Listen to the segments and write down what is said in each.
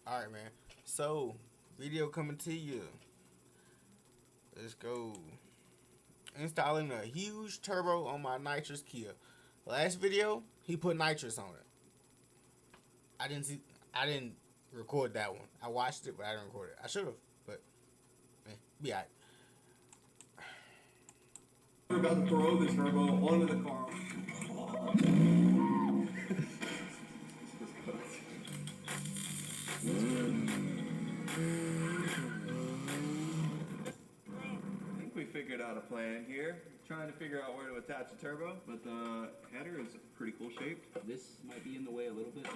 Alright, man. So, video coming to you. Let's go. Installing a huge turbo on my Nitrous Kia. Last video, he put nitrous on it. I didn't record that one. I watched it, but I didn't record it. I should have, but be alright. We're about to throw this turbo onto the car. I think we figured out a plan here. Trying to figure out where to attach the turbo, but the header is pretty cool shaped. This might be in the way a little bit, but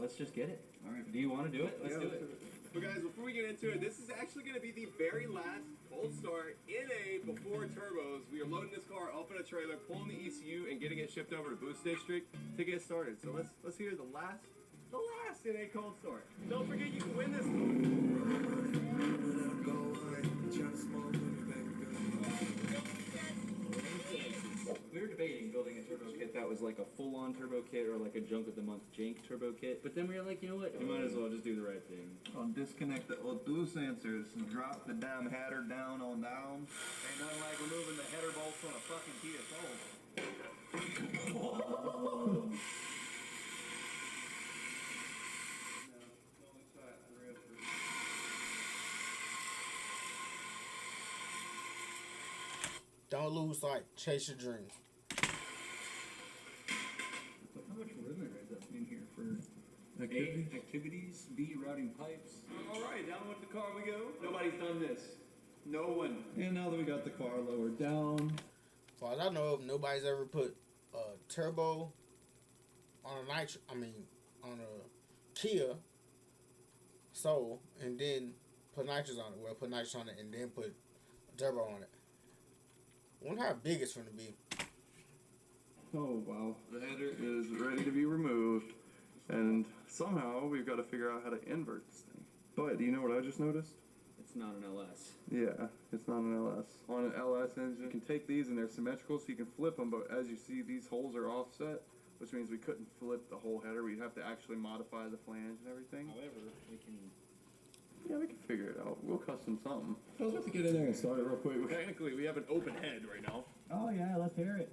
let's just get it. All right, do you want to do it? Let's do it. But guys, before we get into it, this is actually going to be the very last cold start in a before turbos. We are loading this car up in a trailer, pulling the ECU, and getting it shipped over to Boost District to get started. So let's hear the last in a cold start. Don't forget you can win this We were debating building a turbo kit that was like a full-on turbo kit or like a junk of the month jank turbo kit. But then we were like, you know what? You might as well just do the right thing. I'll disconnect the O2 sensors and drop the damn header down on down. Ain't nothing like removing the header bolts on a fucking Kia Soul. Don't lose sight. Chase your dreams. How much room there is up in here for Activities? activities, B, routing pipes? Alright, down with the car we go. Nobody's done this. No one. And now that we got the car lowered down. As far as I know of, nobody's ever put a turbo on a on a Kia Soul and then put nitrous on it. Well, put nitrous on it and then put a turbo on it. I wonder how big it's going to be. Oh wow. The header is ready to be removed. And somehow we've got to figure out how to invert this thing. But do you know what I just noticed? It's not an LS. Yeah, it's not an LS. On an LS engine, you can take these and they're symmetrical so you can flip them, but as you see, these holes are offset, which means we couldn't flip the whole header. We'd have to actually modify the flange and everything. However, we can... Yeah, we can figure it out. We'll custom something. I was about to get in there and start it real quick. Technically, we have an open head right now. Oh yeah, let's hear it.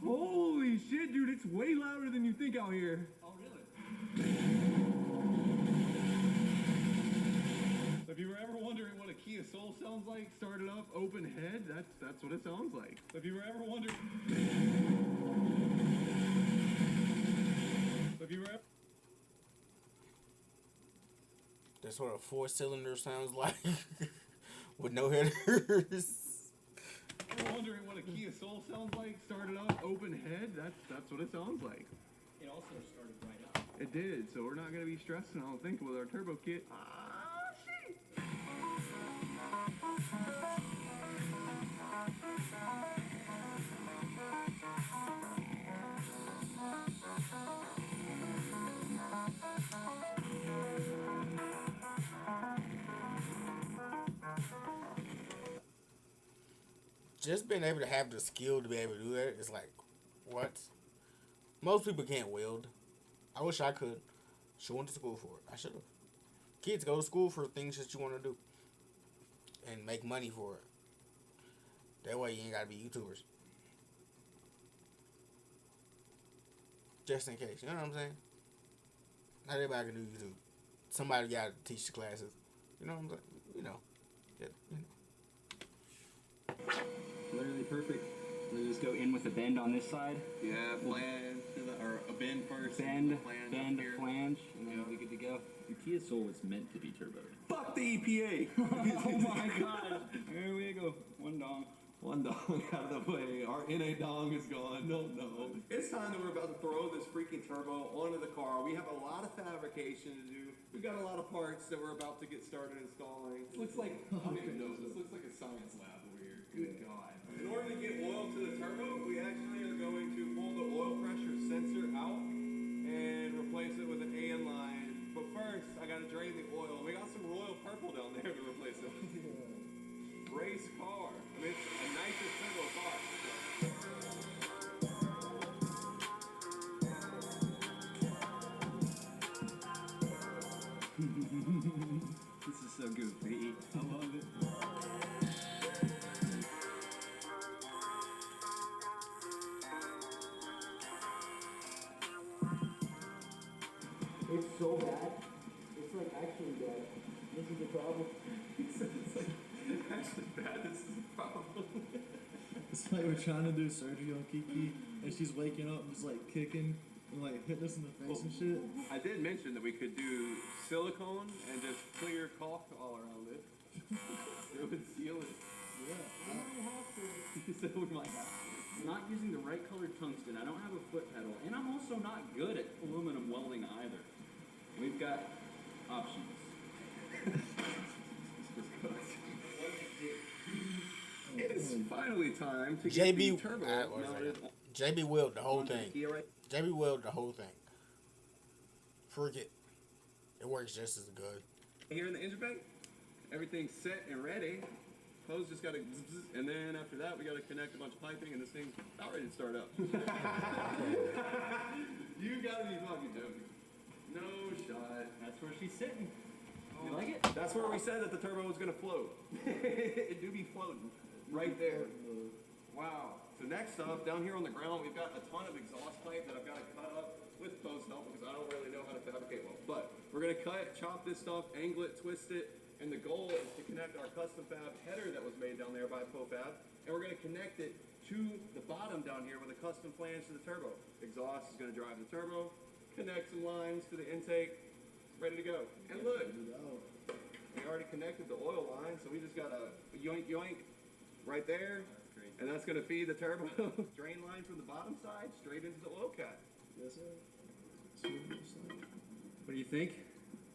Holy shit, dude, it's way louder than you think out here. Oh really? If you were ever wondering what a Kia Soul sounds like, started up, open head, that's what it sounds like. If you were ever wondering... If you were ever... That's what a 4-cylinder sounds like. With no headers. Wondering what a Kia Soul sounds like, started up, open head, that's what it sounds like. It also started right up. It did, so we're not going to be stressing, I don't think, with our turbo kit. Ah, shit! Just being able to have the skill to be able to do that is like, what? Most people can't weld. I wish I could. Should went to school for it. I should have. Kids go to school for things that you want to do. And make money for it. That way you ain't got to be YouTubers. Just in case. You know what I'm saying? Not everybody can do YouTube. Somebody got to teach the classes. You know what I'm saying? You know. Yeah, you know. Literally perfect. We just go in with a bend on this side. Yeah, flange, or a bend first. Bend, flange, flange, and then we'll be good to go. Your Kia Soul was meant to be turboed. Fuck the EPA! Oh my god! There we go. One dong. One dong out of the way. Our NA dong is gone. No. It's time that we're about to throw this freaking turbo onto the car. We have a lot of fabrication to do. We've got a lot of parts that we're about to get started installing. This looks like, I don't even know, this looks like a science lab over here. Good God. In order to get oil to the turbo, we actually are going to pull the oil pressure sensor out and replace it with an AN line. But first, I gotta drain the oil. We got some royal purple down there to replace it. Race car. I mean, it's a nitrous turbo car. It's so bad. It's like actually bad. This is the problem. He said it's like actually bad. This is the problem. It's like we're trying to do surgery on Kiki, and she's waking up and just like kicking and like hitting us in the face and shit. I did mention that we could do silicone and just clear caulk all around it. It would seal it. We might have to. So we might have to. I'm not using the right colored tungsten. I don't have a foot pedal, and I'm also not good at aluminum welding either. We've got options. It's finally time to get JB the turbo mounted. JB willed the whole onto the thing. Kia right. JB willed the whole thing. Forget. It works just as good. Here in the engine bay, everything's set and ready. Hose just gotta zzz, zzz, and then after that we gotta connect a bunch of piping and this thing's about ready to start up. You gotta be fucking joking. No shot. That's where she's sitting. You like it? That's where we said that the turbo was gonna float. It do be floating right there. Wow. So next up, down here on the ground, we've got a ton of exhaust pipe that I've got to cut up with post help because I don't really know how to fabricate well. But we're gonna cut, chop this stuff, angle it, twist it, and the goal is to connect our custom fab header that was made down there by PoFab, and we're gonna connect it to the bottom down here with a custom flange to the turbo. Exhaust is gonna drive the turbo, connect some lines to the intake, ready to go. And look, we already connected the oil line, so we just got a yoink yoink right there, and that's gonna feed the turbo drain line from the bottom side straight into the oil cat. Yes, sir. What do you think?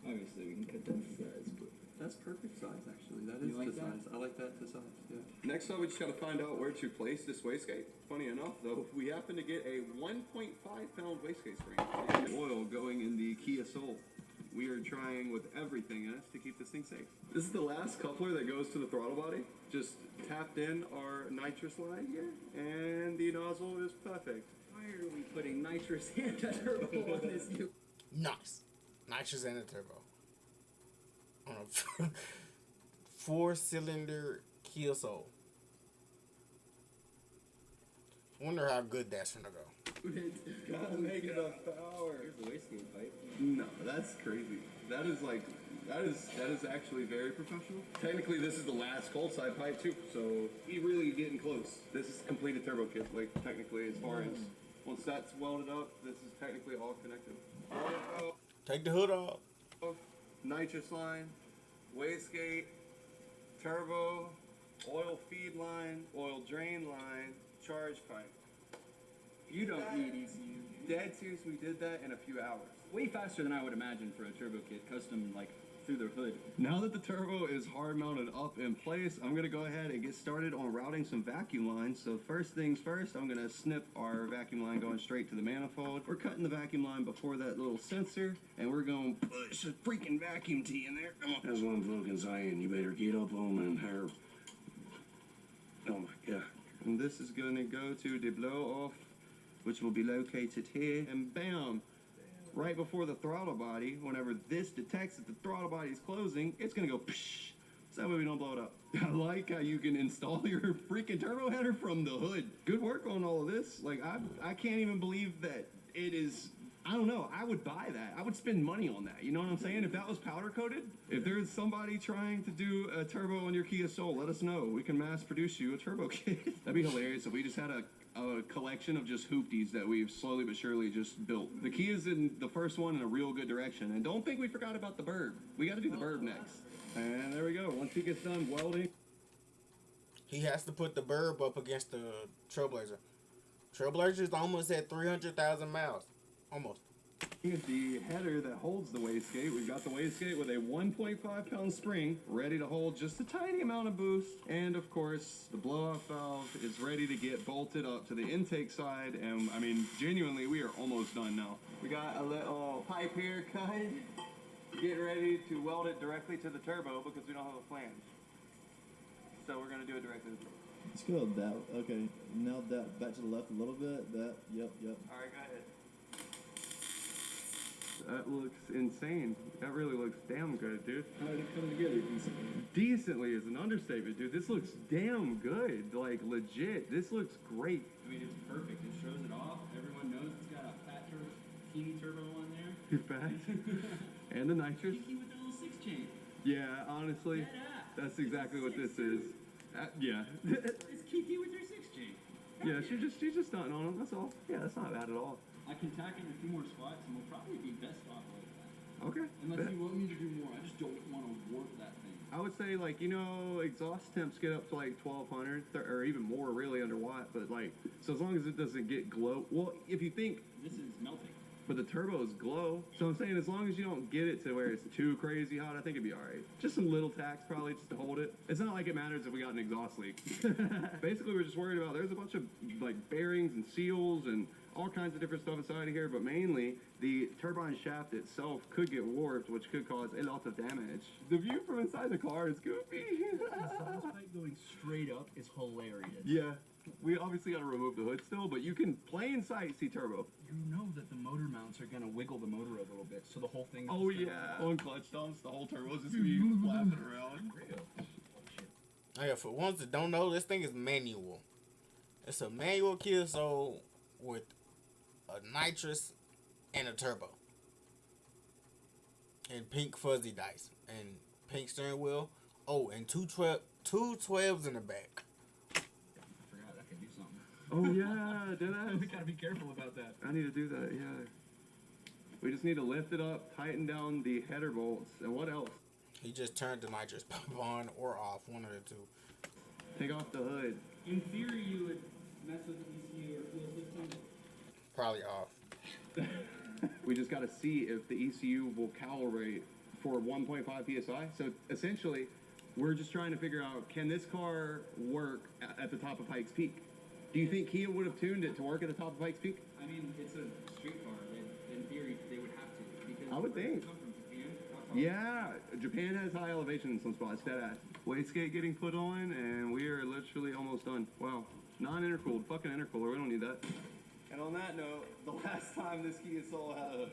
Obviously, we can cut that size, but That's perfect size, actually. That You is like to that? size. I like that to size, yeah. Next up, we just gotta find out where to place this wastegate. Funny enough, though, we happen to get a 1.5-pound wastegate spring. And oil going in the Kia Soul. We are trying with everything in us to keep this thing safe. This is the last coupler that goes to the throttle body. Just tapped in our nitrous line here, and the nozzle is perfect. Why are we putting nitrous and a turbo on this new? Nice. Nitrous and a turbo. On a 4-cylinder Kia Soul. Wonder how good that's gonna go. Gotta make enough power. Here's the wastegate pipe. No, that's crazy. That is actually very professional. Technically, this is the last cold side pipe too, so we really getting close. This is completed turbo kit, like technically as far as once that's welded up, this is technically all connected. Take the hood off. Nitrous line, wastegate, turbo, oil feed line, oil drain line, charge pipe. You don't need ECU. Dead serious, we did that in a few hours. Way faster than I would imagine for a turbo kit, custom like through the hood. Now that the turbo is hard mounted up in place, I'm gonna go ahead and get started on routing some vacuum lines. So first things first, I'm gonna snip our vacuum line going straight to the manifold. We're cutting the vacuum line before that little sensor, and we're gonna push a freaking vacuum tee in there. Come on. That's one fucking saying. You better get up on and her. Oh my god. And this is gonna go to the blow off, which will be located here, and bam! Right before the throttle body, whenever this detects that the throttle body is closing, it's gonna go psh. So that way we don't blow it up. I like how you can install your freaking turbo header from the hood. Good work on all of this. Like, I can't even believe that it is. I don't know. I would buy that. I would spend money on that. You know what I'm saying? If that was powder coated, if there's somebody trying to do a turbo on your Kia Soul, let us know. We can mass produce you a turbo kit. That'd be hilarious if we just had a collection of just hoopties that we've slowly but surely just built. The Kia's in the first one in a real good direction. And don't think we forgot about the Burb. We got to do the Burb next. And there we go. Once he gets done welding. He has to put the Burb up against the Trailblazer. Trailblazer's almost at 300,000 miles. Almost. The header that holds the wastegate. We've got the wastegate with a 1.5-pound spring ready to hold just a tiny amount of boost. And of course, the blow-off valve is ready to get bolted up to the intake side. And I mean, genuinely, we are almost done now. We got a little pipe here cut. Getting ready to weld it directly to the turbo because we don't have a flange. So we're going to do it directly to the turbo. let's go that. Okay, now that back to the left a little bit. That, yep. All right, go ahead. That looks insane. That really looks damn good, dude. How did it come together decently? Decently is an understatement, dude. This looks damn good. Like, legit. This looks great. I mean, it's perfect. It shows it off. Everyone knows it's got a fat turbo, teeny turbo on there. Your back? And the nitrous? Kiki with the little 6-chain. Yeah, honestly, that's exactly what this is. Yeah. It's Kiki with her 6-chain. Yeah, she's just stunting on him, that's all. Yeah, that's not bad at all. I can tack in a few more squats and we'll probably be best off like that. Okay. Unless you want me to do more. I just don't want to warp that thing. I would say, like, you know, exhaust temps get up to like 1200 or even more really under watt, but like, so as long as it doesn't get glow, well, if you think, This is melting. but the turbos glow, so I'm saying as long as you don't get it to where it's too crazy hot, I think it'd be alright. Just some little tacks probably just to hold it. It's not like it matters if we got an exhaust leak. Basically, we're just worried about, there's a bunch of like bearings and seals and all kinds of different stuff inside of here, but mainly the turbine shaft itself could get warped, which could cause a lot of damage. The view from inside the car is goofy. The exhaust pipe going straight up is hilarious. Yeah, we obviously got to remove the hood still, but you can plain sight see turbo. You know that the motor mounts are going to wiggle the motor a little bit, so the whole thing. Oh yeah, on clutch dumps, the whole turbo's just be flapping around. Yeah, for ones that don't know, this thing is manual. It's a manual kit, so with a nitrous and a turbo. And pink fuzzy dice. And pink steering wheel. Oh, and two 12s in the back. I forgot I could do something. Oh yeah, did I? We gotta be careful about that. I need to do that, yeah. We just need to lift it up, tighten down the header bolts, and what else? He just turned the nitrous pump on or off, one of the two. Take off the hood. In theory, you would mess with ECU or fuel system. Probably off. We just got to see if the ECU will calibrate for 1.5 psi. So essentially, we're just trying to figure out, can this car work at the top of Pikes Peak? Do you think Kia would have tuned it to work at the top of Pikes Peak? I mean, it's a street car. In theory, they would have to. Because I would think. Come from Japan. Yeah, Japan has high elevation in some spots, dead ass. Wastegate getting put on, and we are literally almost done. Wow. Non-intercooled, fucking intercooler, we don't need that. And on that note, the last time this Kia Soul had a...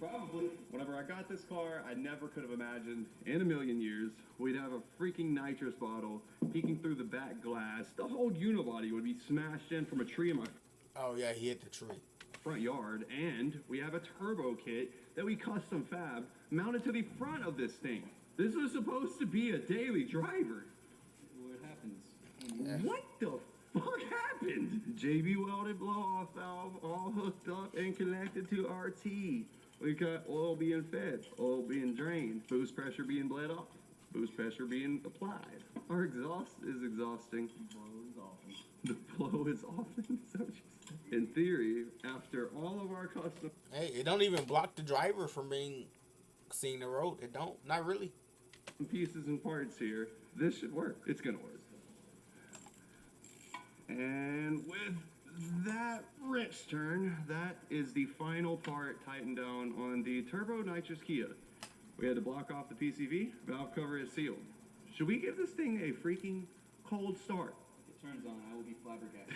Probably. Whenever I got this car, I never could have imagined in a million years we'd have a freaking nitrous bottle peeking through the back glass. The whole unibody would be smashed in from a tree in my Oh yeah, he hit the tree. front yard, and we have a turbo kit that we custom fabbed mounted to the front of this thing. This was supposed to be a daily driver. What happens? What the fuck happened? JB welded blow-off valve all hooked up and connected to RT. We got oil being fed, oil being drained, boost pressure being bled off, boost pressure being applied. Our exhaust is exhausting. The blow is often. So in theory, after all of our custom Hey, it don't even block the driver from being seeing the road. It don't. Not really. pieces and parts here, this should work. It's gonna work. And with that wrench turn, that is the final part tightened down on the turbo nitrous Kia. We had to block off the PCV, valve cover is sealed. Should we give this thing a freaking cold start? It turns on, I will be flabbergasted.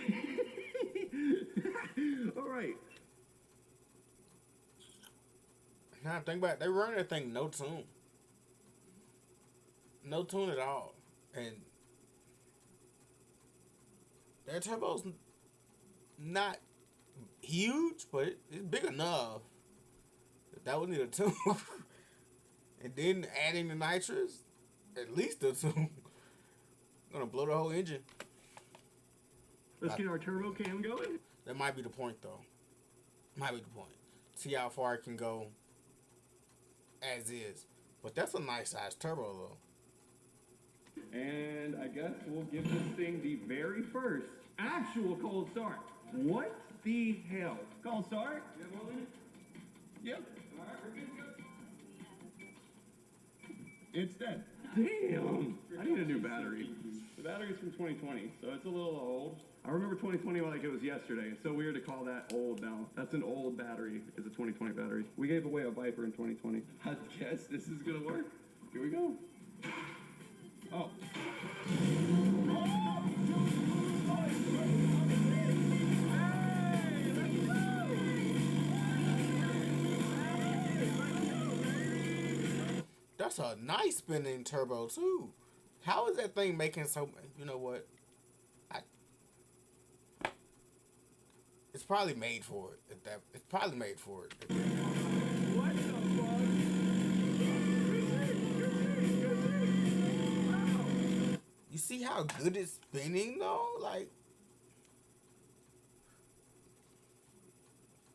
All right. Now think about it, they run that thing no tune. No tune at all. And their turbo's not huge, but it's big enough that would need a tune. And then adding the nitrous, at least a tune. Gonna blow the whole engine. Let's get our turbo cam going. That might be the point, though. Might be the point. See how far it can go as is. But that's a nice size turbo, though. And I guess we'll give this thing the very first actual cold start. What the hell? Cold start? You have oil in it? Yep. Alright, we're good to go. It's dead. Damn. I need a new battery. The battery's from 2020, so it's a little old. I remember 2020 like it was yesterday. It's so weird to call that old now. That's an old battery. It's a 2020 battery. We gave away a Viper in 2020. I guess this is gonna work. Here we go. Oh. That's a nice spinning turbo, too. How is that thing making so... You know what? It's probably made for it. It's probably made for it. What the fuck? Wow. You see how good it's spinning though? Like,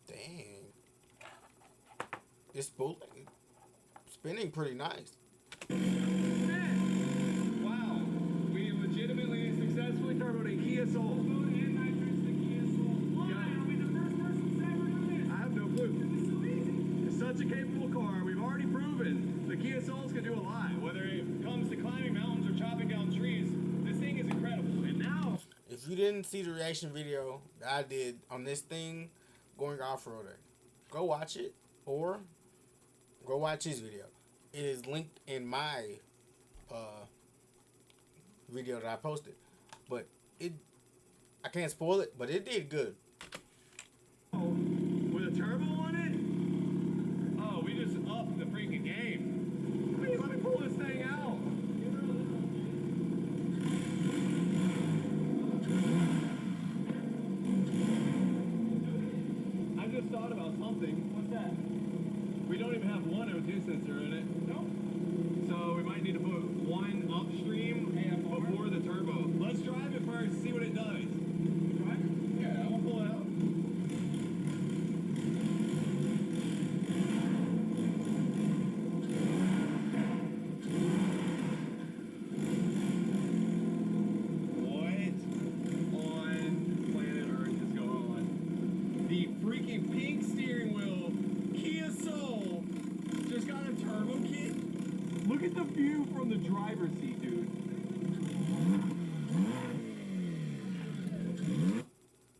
dang, it's spinning pretty nice. Wow. We legitimately and successfully turboed a Kia Soul. And Nitrous, the Kia Soul. Why are we the first person to ever do this? I have no clue. This is so easy. It's such a capable car. We've already proven the Kia Souls can do a lot. Whether it comes to climbing mountains or chopping down trees, this thing is incredible. And now, If you didn't see the reaction video that I did on this thing going off-roading, go watch it or go watch his video. It is linked in my video that I posted. But I can't spoil it, but it did good. with a turbo on it, oh, we just upped the freaking game. Wait, let me pull this thing out. I just thought about something. What's that? We don't even have one O2 sensor in it. Nope. So we might need to put one upstream before the turbo. Let's drive it first, see what it does. Drive it? Yeah, I'm gonna pull it out. What on planet Earth is going on? The freaking pink steering wheel Kia Soul just got a turbo kit. Look at the view from the driver's seat, dude.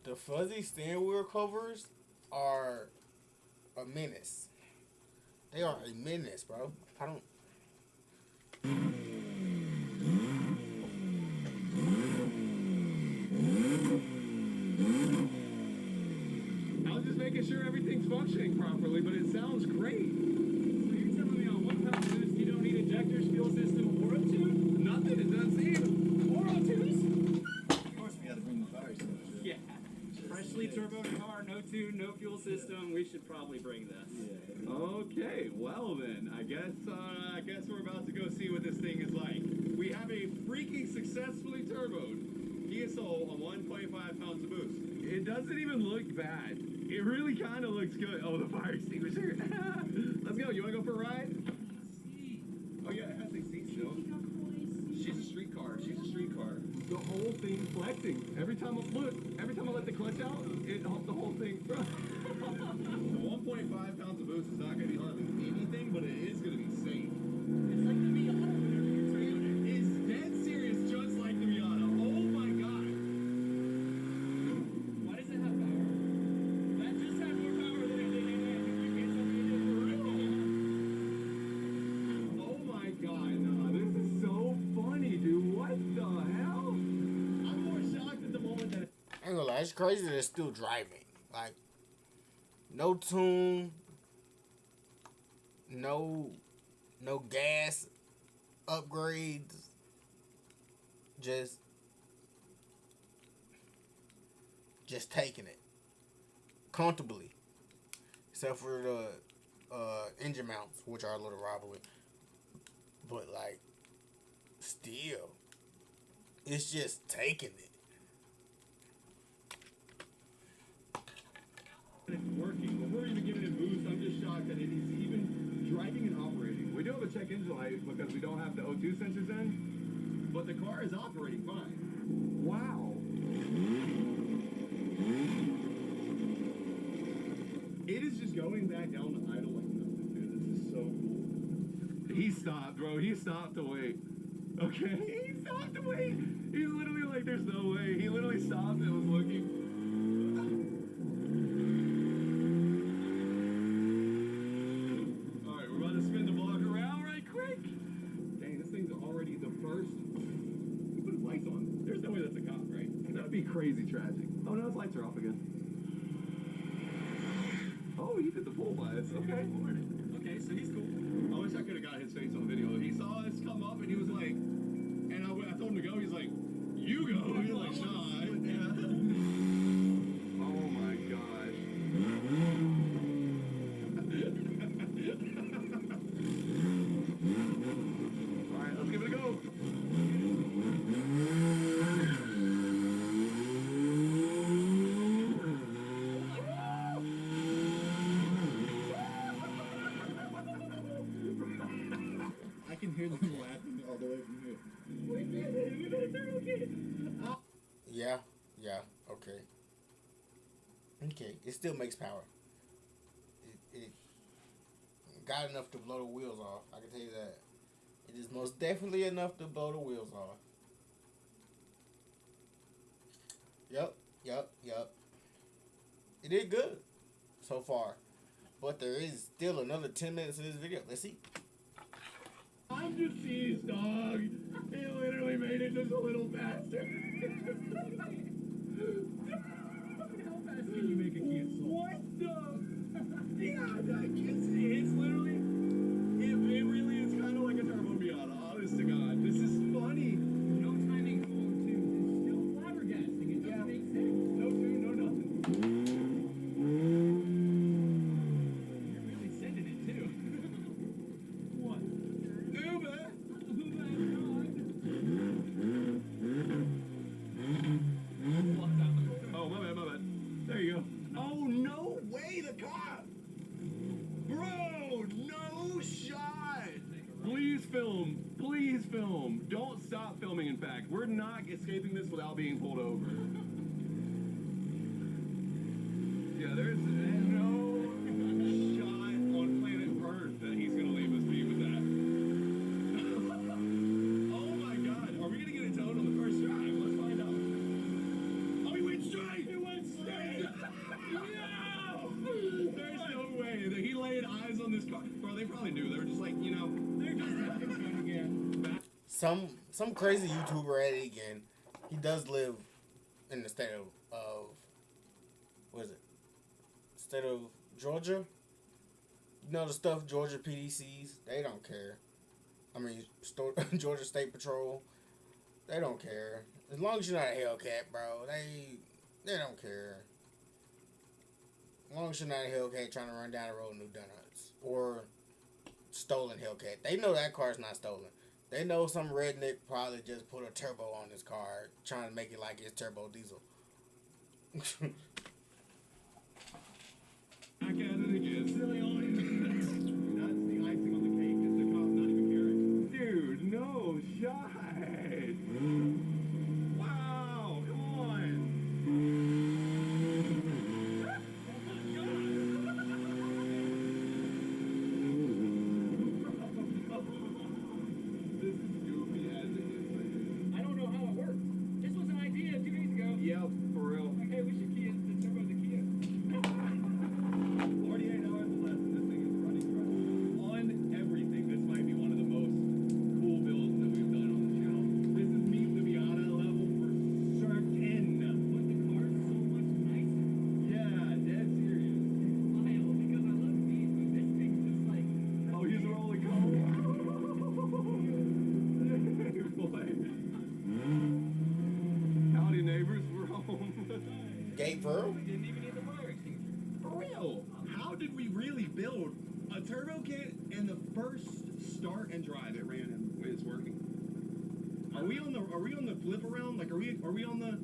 The fuzzy steering wheel covers are a menace. They are a menace, bro. I don't. I was just making sure everything's functioning properly, but it sounds great. So you're telling me on 1 pound boost you don't need injectors, fuel system, or O2? Nothing, it doesn't seem. Or O2s? Of course, we gotta bring the fire extinguisher. Yeah. Freshly turboed car, no tune, no fuel system. We should probably bring this. Yeah. Okay, well then, I guess we're about to go see what this thing is like. We have a freaking successfully turboed Kia Soul on 1.5 pounds of boost. It doesn't even look bad. It really kind of looks good. Oh, the fire extinguisher. Let's go. You want to go for a ride? Oh yeah, it has a seat still. She's a street car. She's a street car. The whole thing flexing. Every time I let the clutch out, the whole thing. The 1.5 pounds of boost is not going to be hardly anything, but it is going to be safe. It's like the Miata whenever you turbo it. It's dead serious, just like the Miata. Oh my god. Why does it have power? That just had more power than it did anyway. You can't tell me it did for real. Oh my god. Nah, this is so funny, dude. What the hell? I'm more shocked at the moment that I ain't gonna lie, it's crazy that it's still driving. Like, no tune, no gas upgrades, just taking it comfortably, except for the engine mounts, which are a little wobbly. But like, still, it's just taking it. it's working. Before we even giving it boost, I'm just shocked that it is even driving and operating. We do have a check engine light because we don't have the O2 sensors in, but the car is operating fine. Wow. It is just going back down to idle like nothing, dude. This is so cool. He stopped, bro. He stopped to wait. Okay? He stopped to wait. He's literally like, there's no way. He literally stopped and was looking. Alright, we're about to spin the block around right quick. Dang, this thing's already the first. He put his lights on. There's no way that's a cop, right? That'd be crazy tragic. Oh no, his lights are off again. Oh, he did the pull bias. Okay. Okay, so he's cool. I wish I could have got his face on video. He saw us come up and he was like, and I told him to go. He's like, you go. He's like, nah. Yeah. Oh my god. Okay, it still makes power. It got enough to blow the wheels off. I can tell you that. It is most definitely enough to blow the wheels off. Yep, yep. It did good so far. But there is still another 10 minutes of this video. Let's see. I'm deceased, dog. He literally made it just a little faster. How fast can you make a Kia Soul? What the? Yeah, it's literally, it really is kind of like a Turbo Miata, honest to God. This is funny. No timing forward, too. It's still flabbergasting. It doesn't make sense. No tune, no nothing. You're really sending it, too. What? Uber! Oh, my bad. There you go. Oh, no way, the cop! Bro, no shot! Please film. Please film. Don't stop filming, in fact. We're not escaping this without being pulled over. Yeah, there's no shot on planet Earth that he's gonna leave us be with that. Oh my god, are we gonna get it towed on the first drive? Let's find out. Oh, he went straight! He went straight! No! There's no way that he laid eyes on this car. Bro, they probably knew. They were just like, you know, they're just having fun again. Some crazy YouTuber at it again. He does live in the state of what is it? State of Georgia. You know the stuff Georgia PDCs. They don't care. I mean, Georgia State Patrol. They don't care. As long as you're not a Hellcat, bro. They don't care. As long as you're not a Hellcat trying to run down the road and do donuts or stolen Hellcat. They know that car's not stolen. They know some redneck probably just put a turbo on his car, trying to make it like it's turbo diesel. Back at it again. Silly on. That's the icing on the cake. Is the cop not even caring? Dude, no shot. Wow, come on. This is goofy as it is. I don't know how it works. This was an idea 2 days ago. Yep, for real. Okay, we should key in the turbo the Kia. 48 hours less and this thing is running right. On everything, this might be one of the most cool builds that we've done on the channel. This is Meet the Miata level for certain. But the car's so much nicer. Yeah, dead serious. Wild, because I love these, but this thing's just like. Oh, he's rolling coal. Boy. Howdy, neighbors, we're home. Gate Pearl? We didn't even need the fire extinguisher. For real, how did we really build a turbo kit and the first start and drive it ran and it's working? Are we on the flip around? Like are we on the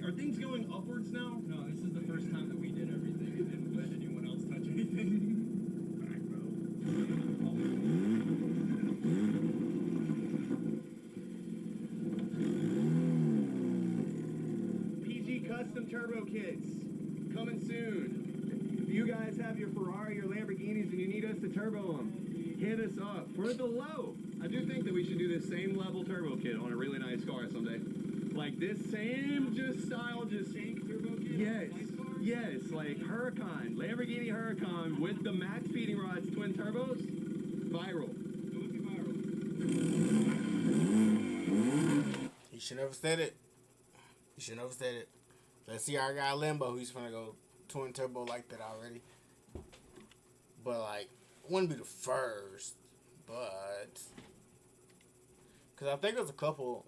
are things going upwards now? No, this is the first time that we did everything and didn't let anyone else touch anything. Back row. PG custom turbo kits coming soon. If you guys have your Ferrari or Lamborghinis and you need us to turbo them, hit us up for the low. I do think that we should do this same level turbo kit on a really nice car someday. Like this same just style, just Tank turbo kit? yes, Nice car? yes, like Huracan, Lamborghini Huracan with the max feeding rods, twin turbos, viral. It would be viral. He should never said it. He should never said it. Let's see our guy Limbo. He's gonna go twin turbo like that already. But like, wouldn't be the first. But because I think there's a couple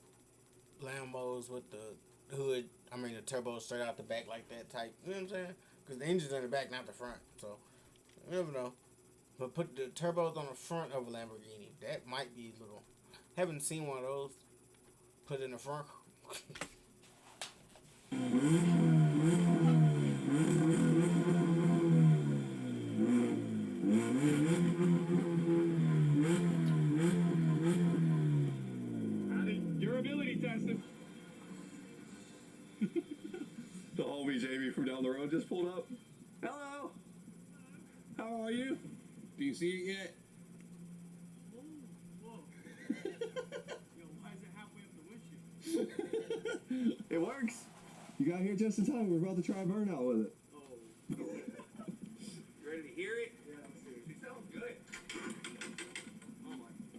Lambos with the hood. I mean the turbo straight out the back like that type. You know what I'm saying? Because the engine's in the back, not the front. So you never know. But put the turbos on the front of a Lamborghini. That might be a little. Haven't seen one of those. Put it in the front. Durability testing. The homie Jamie from down the road just pulled up. Hello? Hello? How are you? Do you see it yet? Whoa. Yo, why is it halfway up the windshield? It works. You got here just in time. We're about to try burnout with it. Oh. You ready to hear it? Yeah, let's see. It sounds good. Oh my.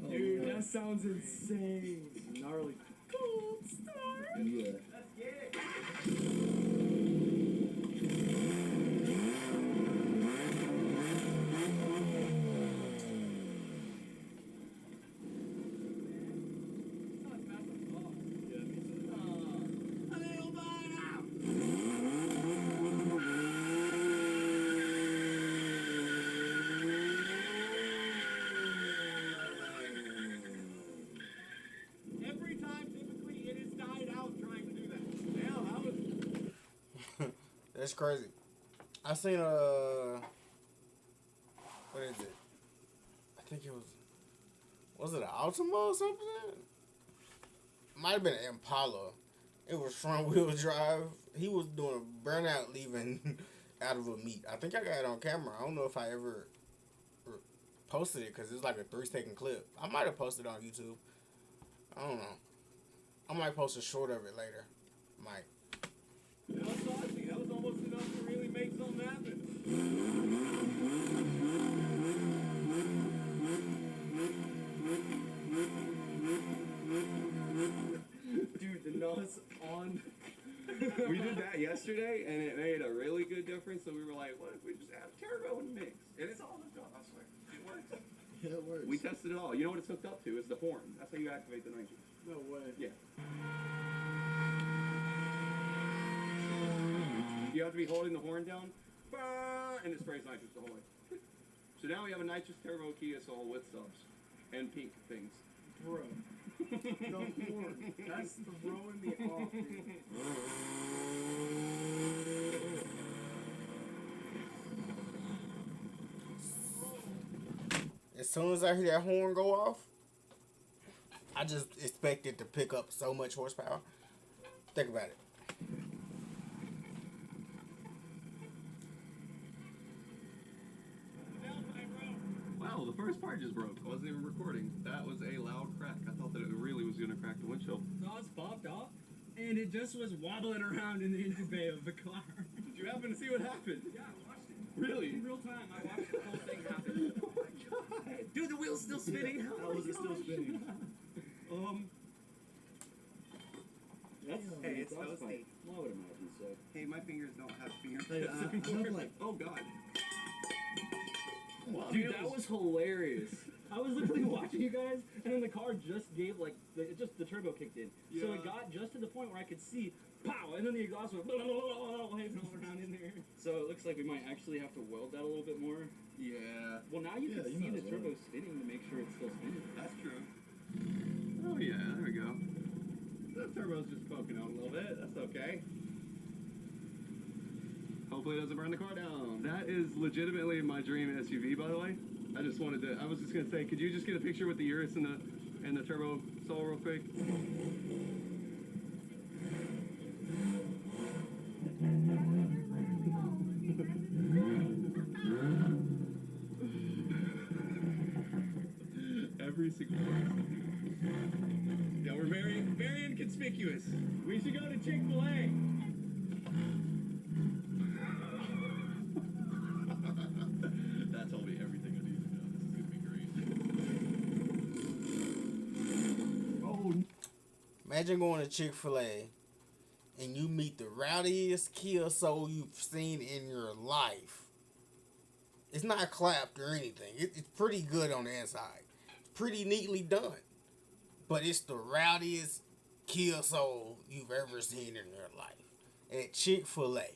Dude, yeah. that sounds insane. Gnarly. Cold start. Yeah. Let's get it. Every time, typically, it has died out trying to do that. Hell, that was... That's crazy. I seen what is it? I think it was it an Altima or something? Might have been an Impala. It was front wheel drive. He was doing burnout leaving out of a meet. I think I got it on camera. I don't know if I ever posted it because it's like a 3-second clip. I might have posted it on YouTube. I don't know. I might post a short of it later. Might. That was saucy. That was almost enough to really make something happen. Dude, the nose on. We did that yesterday, and it made a really good difference. So we were like, what if we just add a turbo in the mix? And it's all the job, I swear. It works. Yeah, it works. We tested it all. You know what it's hooked up to? It's the horn. That's how you activate the nitrous. No way. Yeah. You have to be holding the horn down, and it sprays nitrous the whole way. So now we have a nitrous turbo Kia Soul with subs and pink things. Bro. The horn. That's throwing me off, dude. As soon as I hear that horn go off, I just expect it to pick up so much horsepower. Think about it. Wow, the first part just broke. I wasn't even recording. That was a loud crack. I thought that it really was going to crack the windshield. Nose popped off, and it just was wobbling around in the engine bay of the car. Did you happen to see what happened? Yeah, I watched it. Really? In real time, I watched the whole thing happen. Oh my god. Dude, the wheel's still spinning. How is it still spinning? That's Hey, it's toasty. Well, I would imagine so. Hey, my fingers don't have fingers. Hey, I have like... Oh god. Wow, Dude, that was hilarious. I was literally watching you guys, and then the car just gave like the turbo kicked in, so Yeah. it got just to the point where I could see pow, and then the exhaust went waving all around in there. So it looks like we might actually have to weld that a little bit more. Yeah, Well, now you Yeah, can you see might the as well. turbo spinning to make sure it's still spinning. that's true. Oh yeah, there we go. The turbo's just poking out a little bit. That's okay. Hopefully it doesn't burn the car down. That is legitimately my dream SUV, by the way. I was just gonna say, could you just get a picture with the Urus and the turbo Soul real quick? Every single one. Yeah, we're very inconspicuous. We should go to Chick-fil-A. That told me everything I need to know. This is gonna be great. Imagine going to Chick-fil-A and you meet the rowdiest Kia Soul you've seen in your life. It's not clapped or anything. It's pretty good on the inside. Pretty neatly done. But it's the rowdiest Kia Soul you've ever seen in your life. At Chick-fil-A.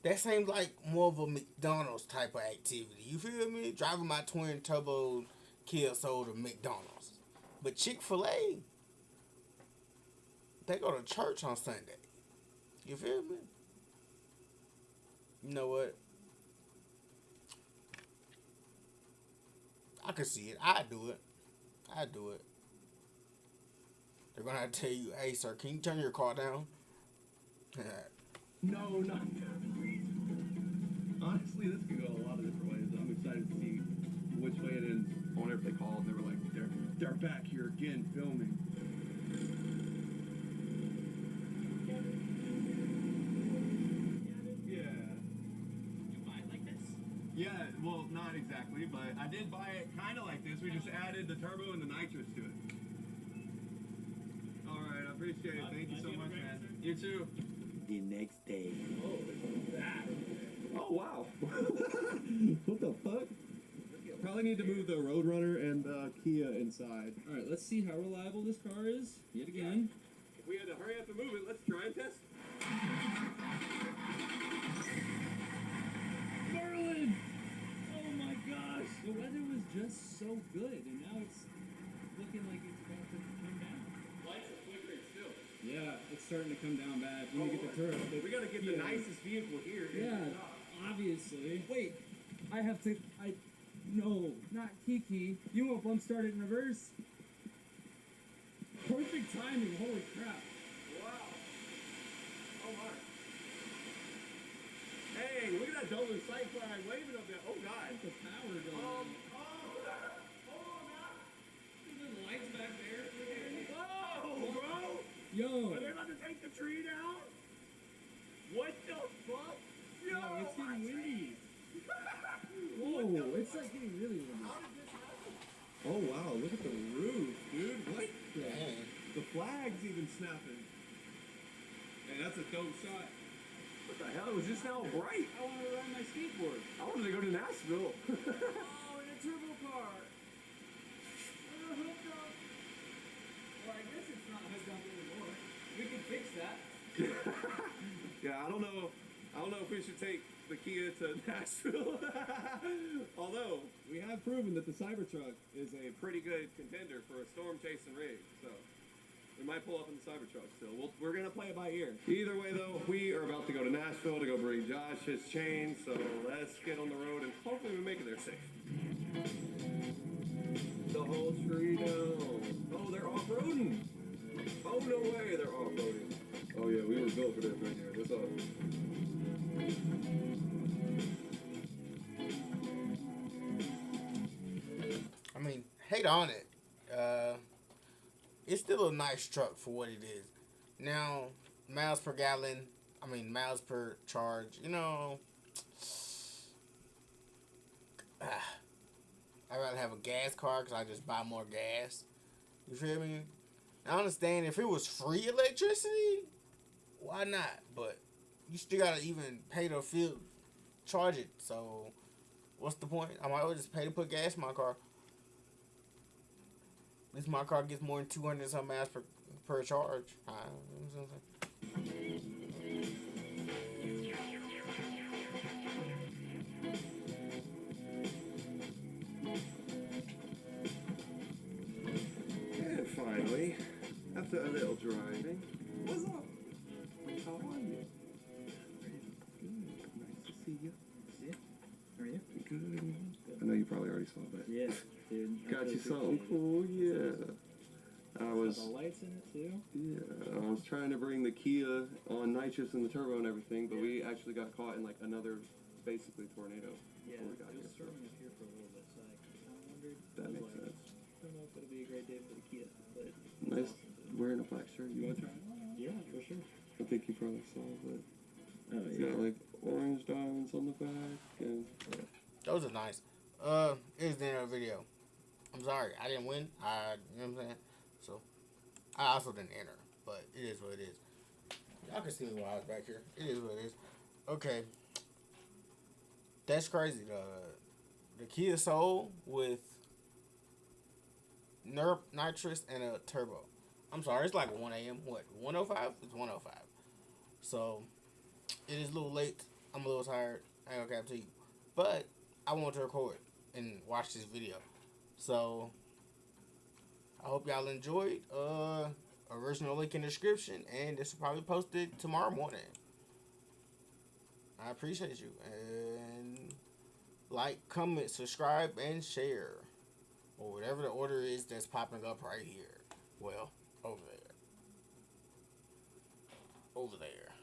That seems like more of a McDonald's type of activity. You feel me? Driving my twin turbo Kia Soul to McDonald's. But Chick-fil-A, they go to church on Sunday. You feel me? You know what? I can see it. I do it. They're gonna have to tell you, hey sir, can you turn your car down? No, not honestly, this could go a lot of different ways. I'm excited to see which way it ends. I wonder if they called. They were like, they're back here again filming. Yeah. You buy it like this? Yeah, well, not exactly, but I did buy it kind of like this. We just added the turbo and the nitrous to it. All right, I appreciate it. Thank you so much, man. You too. The next day. Oh, that. Oh, wow. What the fuck? Probably need to move the Roadrunner and the Kia inside. All right, let's see how reliable this car is. Yet again. If we had to hurry up and move it, let's try and test. Merlin! Oh my gosh! The weather was just so good, and now it's looking like it's about to come down. Lights are flickering still. Yeah, it's starting to come down bad when you get the turbo. We gotta get the nicest vehicle here. Yeah, obviously. Wait, I have to. No, not Kiki. You won't bump start it in reverse. Perfect timing. Holy crap. Wow. Oh my. Hey, look at that double sight flag waving up there. Oh god. The power going on. Hold on now. There's the lights back there. Whoa, bro. Yo. Are they about to take the tree down? What the fuck? Yo, Yo, it's getting windy. What Whoa, the it's like getting really windy. How did this happen? Oh wow, look at the roof, dude. What the? Dang. The flag's even snapping. Hey, that's a dope shot. What the hell? It was just now bright. I want to ride my skateboard. I wanted to go to Nashville. Oh, in a turbo car. Hooked up. Well, I guess it's not hooked up anymore. We can fix that. Yeah, I don't know if we should take the Kia to Nashville. Although, we have proven that the Cybertruck is a pretty good contender for a storm chasing rig. So, we might pull up in the Cybertruck still. We're going to play it by ear. Either way, though, we are about to go to Nashville to go bring Josh his chain. So, let's get on the road and hopefully we make it there safe. The whole tree down. Oh, they're off-roading. Oh, no way they're off-roading. Oh, yeah, we were built for this right here. What's up? I mean, hate on it. It's still a nice truck for what it is. Now, miles per gallon, miles per charge, I'd rather have a gas car because I just buy more gas. You feel me? I understand if it was free electricity, why not? But you still gotta even pay to charge it. So, what's the point? I might as well just pay to put gas in my car. At least my car gets more than 200 some miles per charge. You know what I'm saying? And finally, after a little driving, what's up? How are you? Good. Nice to see you. See? How are you? Good. I know you probably already saw that. Yeah, dude. Got you something cool, yeah. I was The lights in it too. Yeah, I was trying to bring the Kia on nitrous and the turbo and everything, but we actually got caught in like another basically tornado Yeah, before we got it here. was So storming up here for a little bit, so I kind of wondered. that I was makes like, sense. I don't know if it'll be a great day for the Kia, but Nice wearing a black shirt. You want to try? yeah, for sure. I think you probably saw, but Oh it's got like orange diamonds on the back and Those are nice. It's the end of the video. I'm sorry, I didn't win. You know what I'm saying? So, I also didn't enter, but it is what it is. Y'all can see me while I was back here. It is what it is. Okay. That's crazy. The Kia Soul with nitrous and a turbo. I'm sorry, it's like 1 a.m. What? 1:05? It's 1:05. So, it is a little late. I'm a little tired. I ain't gonna cap to you. But, I want to record and watch this video. So, I hope y'all enjoyed. Original link in the description, and this will probably posted tomorrow morning. I appreciate you. And like, comment, subscribe, and share. Or whatever the order is that's popping up right here. Well, over there. Over there.